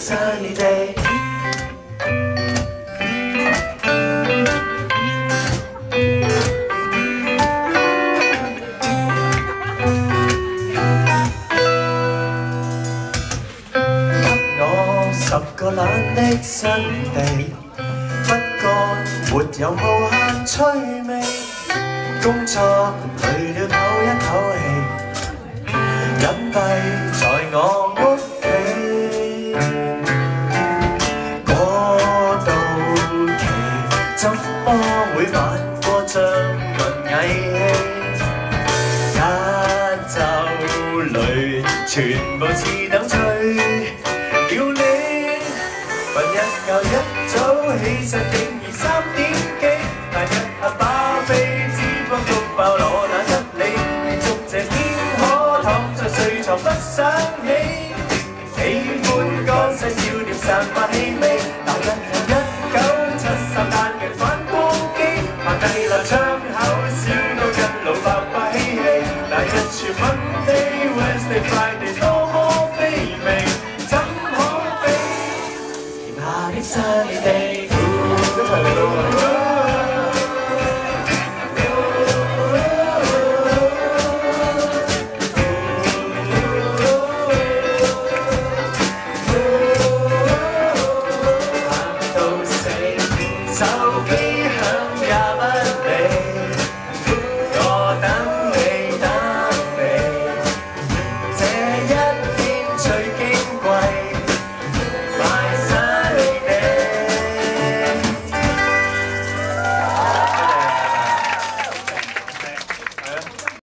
sunny day。10個懶的新地，不過沒有無限趣味。工作累了唞一唞氣，隱蔽在我屋企。過渡期怎麼會慢過像文藝戲？一週裏全部似等吹。瞓一覺一早起身竟已3點幾，但一下把被子幫篤爆攞懶得理，連續這天可躺在睡床不想起。